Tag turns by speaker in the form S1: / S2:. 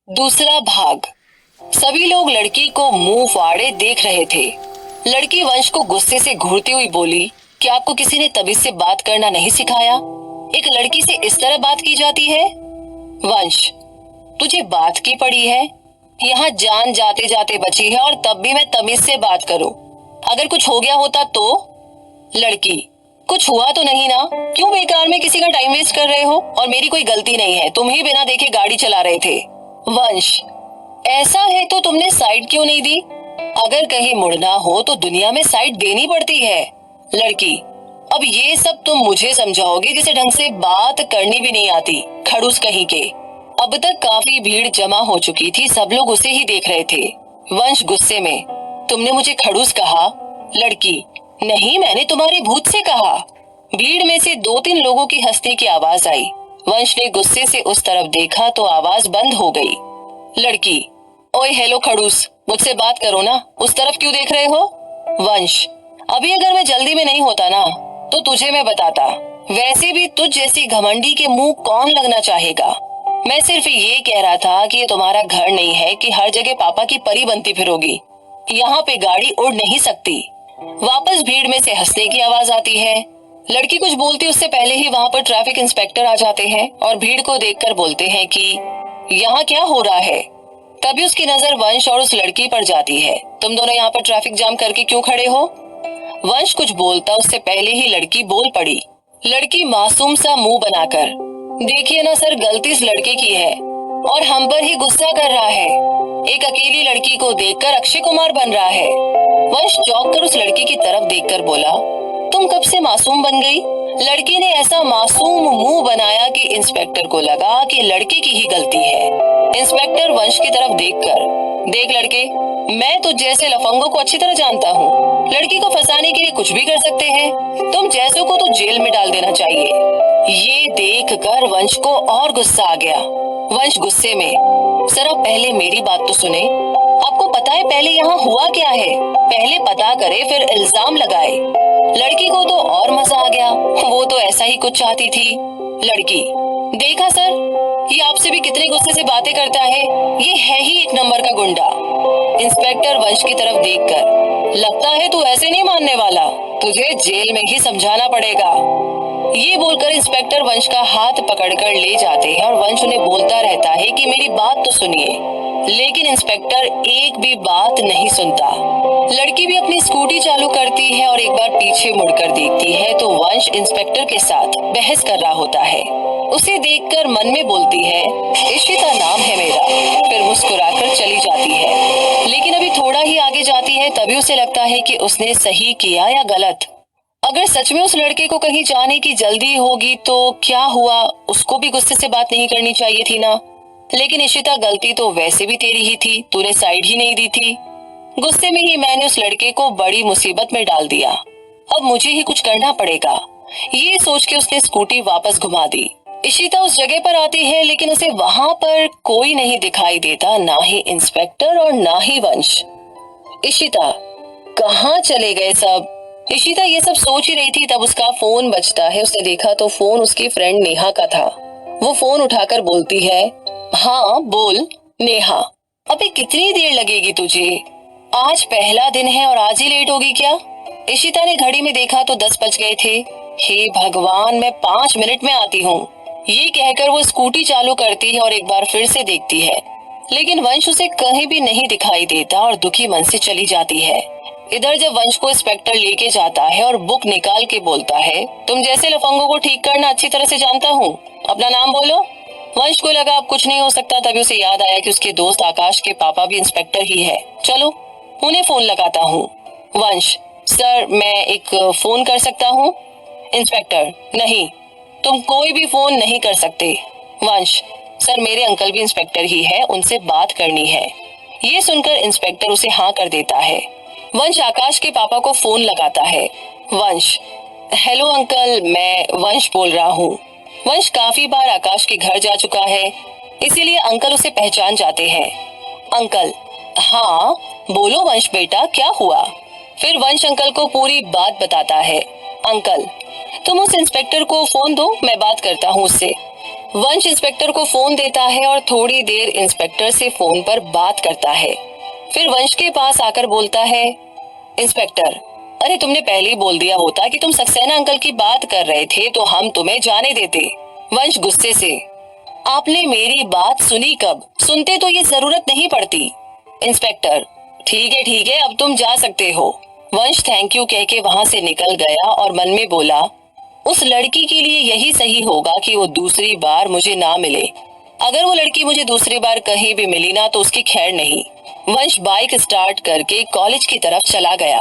S1: दूसरा भाग। सभी लोग लड़की को मुंह फाड़े देख रहे थे। लड़की वंश को गुस्से से घूरती हुई बोली, क्या आपको किसी ने तमीज से बात करना नहीं सिखाया? एक लड़की से इस तरह बात की जाती है? वंश, तुझे बात की पड़ी है? यहाँ जान जाते जाते बची है और तब भी मैं तमीज से बात करूं। अगर कुछ हो गया होता तो? लड़की, कुछ हुआ तो नहीं ना? क्यों बेकार में किसी का टाइम वेस्ट कर रहे हो? और मेरी कोई गलती नहीं है, तुम ही बिना देखे गाड़ी चला रहे थे। वंश, ऐसा है तो तुमने साइड क्यों नहीं दी? अगर कहीं मुड़ना हो तो दुनिया में साइड देनी पड़ती है। लड़की, अब ये सब तुम मुझे समझाओगे जिसे ढंग से बात करनी भी नहीं आती, खड़ूस कहीं के। अब तक काफी भीड़ जमा हो चुकी थी, सब लोग उसे ही देख रहे थे। वंश गुस्से में, तुमने मुझे खड़ूस कहा? लड़की, नहीं, मैंने तुम्हारे भूत से कहा। भीड़ में से 2-3 लोगों की हंसने की आवाज आई। वंश ने गुस्से से उस तरफ देखा तो आवाज बंद हो गई। लड़की, ओए हेलो खड़ूस, मुझसे बात करो ना, उस तरफ क्यों देख रहे हो? वंश, अभी अगर मैं जल्दी में नहीं होता ना तो तुझे मैं बताता। वैसे भी तुझ जैसी घमंडी के मुंह कौन लगना चाहेगा? मैं सिर्फ ये कह रहा था कि ये तुम्हारा घर नहीं है कि हर जगह पापा की परी बनती फिरोगी। यहाँ पे गाड़ी उड़ नहीं सकती। वापस भीड़ में से हंसने की आवाज आती है। लड़की कुछ बोलती उससे पहले ही वहाँ पर ट्रैफिक इंस्पेक्टर आ जाते हैं और भीड़ को देखकर बोलते हैं कि यहाँ क्या हो रहा है। तभी उसकी नजर वंश और उस लड़की पर जाती है। तुम दोनों यहाँ पर ट्रैफिक जाम करके क्यों खड़े हो? वंश कुछ बोलता उससे पहले ही लड़की बोल पड़ी। लड़की मासूम सा मुंह बनाकर, देखिए ना सर, गलती इस लड़के की है और हम पर ही गुस्सा कर रहा है। एक अकेली लड़की को देखकर अक्षय कुमार बन रहा है। वंश चौंक कर उस लड़की की तरफ देखकर बोला, तुम कब से मासूम बन गई? लड़की ने ऐसा मासूम मुंह बनाया कि इंस्पेक्टर को लगा कि लड़की की ही गलती है। इंस्पेक्टर वंश की तरफ देखकर, देख लड़के, मैं तुझ जैसे लफंगों को अच्छी तरह जानता हूँ। लड़की को फंसाने के लिए कुछ भी कर सकते हैं। तुम जैसों को तो जेल में डाल देना चाहिए। ये देख कर वंश को और गुस्सा आ गया। वंश गुस्से में, जरा पहले मेरी बात तो सुने। आपको पता है पहले यहाँ हुआ क्या है? पहले पता करे फिर इल्जाम लगाए। लड़की को तो और मजा आ गया, वो तो ऐसा ही कुछ चाहती थी। लड़की, देखा सर, ये आपसे भी कितने गुस्से से बातें करता है। ये है ही एक नंबर का गुंडा। इंस्पेक्टर वंश की तरफ देखकर, लगता है तू ऐसे नहीं मानने वाला, तुझे जेल में ही समझाना पड़ेगा। ये बोलकर इंस्पेक्टर वंश का हाथ पकड़कर ले जाते हैं और वंश उन्हें बोलता रहता है कि मेरी बात तो सुनिए, लेकिन इंस्पेक्टर एक भी बात नहीं सुनता। लड़की भी अपनी स्कूटी चालू करती है और एक बार पीछे मुड़कर देखती है तो वंश इंस्पेक्टर के साथ बहस कर रहा होता है। उसे देखकर मन में बोलती है, इशिता नाम है मेरा, फिर मुस्कुराकर चली जाती है। लेकिन अभी थोड़ा ही आगे जाती है तभी उसे लगता है कि उसने सही किया या गलत। अगर सच में उस लड़के को कहीं जाने की जल्दी होगी तो क्या हुआ, उसको भी गुस्से से बात नहीं करनी चाहिए थी ना। लेकिन इशिता, गलती तो वैसे भी तेरी ही थी, तूने साइड ही नहीं दी थी। गुस्से में ही मैंने उस लड़के को बड़ी मुसीबत में डाल दिया। अब मुझे ही कुछ करना पड़ेगा। ये सोच के उसने स्कूटी वापस घुमा दी। इशिता उस जगह पर आती है लेकिन उसे वहाँ पर कोई नहीं दिखाई देता, ना ही इंस्पेक्टर और ना ही वंश। इशिता, कहाँ चले गए सब? इशिता ये सब सोच ही रही थी तब उसका फोन बजता है। उसने देखा तो फोन उसकी फ्रेंड नेहा का था। वो फोन उठाकर बोलती है, हाँ बोल नेहा। अबे कितनी देर लगेगी तुझे? आज पहला दिन है और आज ही लेट होगी क्या? इशिता ने घड़ी में देखा तो 10 बज गए थे। हे भगवान, मैं 5 मिनट में आती हूँ। ये कहकर वो स्कूटी चालू करती है और एक बार फिर से देखती है, लेकिन वंश उसे कहीं भी नहीं दिखाई देता और दुखी मन से चली जाती है। इधर जब वंश को इंस्पेक्टर लेके जाता है और बुक निकाल के बोलता है, तुम जैसे लफंगों को ठीक करना अच्छी तरह से जानता हूँ, अपना नाम बोलो। वंश को लगा अब कुछ नहीं हो सकता, तभी उसे याद आया कि उसके दोस्त आकाश के पापा भी इंस्पेक्टर ही है। चलो उन्हें फोन लगाता हूँ। वंश, सर मैं एक फोन कर सकता हूँ? इंस्पेक्टर, नहीं, तुम कोई भी फोन नहीं कर सकते। वंश, सर मेरे अंकल भी इंस्पेक्टर ही है, उनसे बात करनी है। ये सुनकर इंस्पेक्टर उसे हाँ कर देता है। वंश आकाश के पापा को फोन लगाता है। वंश, हेलो अंकल, मैं वंश बोल रहा हूँ। वंश काफी बार आकाश के घर जा चुका है, इसीलिए अंकल उसे पहचान जाते हैं। अंकल, हाँ बोलो वंश बेटा, क्या हुआ? फिर वंश अंकल को पूरी बात बताता है। अंकल, तुम उस इंस्पेक्टर को फोन दो, मैं बात करता हूँ उससे। वंश इंस्पेक्टर को फोन देता है और थोड़ी देर इंस्पेक्टर से फोन पर बात करता है। फिर वंश के पास आकर बोलता है, इंस्पेक्टर, अरे तुमने पहले ही बोल दिया होता कि तुम सक्सेना अंकल की बात कर रहे थे तो हम तुम्हें जाने देते। वंश गुस्से से, आपने मेरी बात सुनी कब? सुनते तो ये जरूरत नहीं पड़ती। इंस्पेक्टर, ठीक है अब तुम जा सकते हो। वंश थैंक यू कह के वहां से निकल गया और मन में बोला, उस लड़की के लिए यही सही होगा कि वो दूसरी बार मुझे ना मिले। अगर वो लड़की मुझे दूसरी बार कहीं भी मिली ना तो उसकी खैर नहीं। वंश बाइक स्टार्ट करके कॉलेज की तरफ चला गया।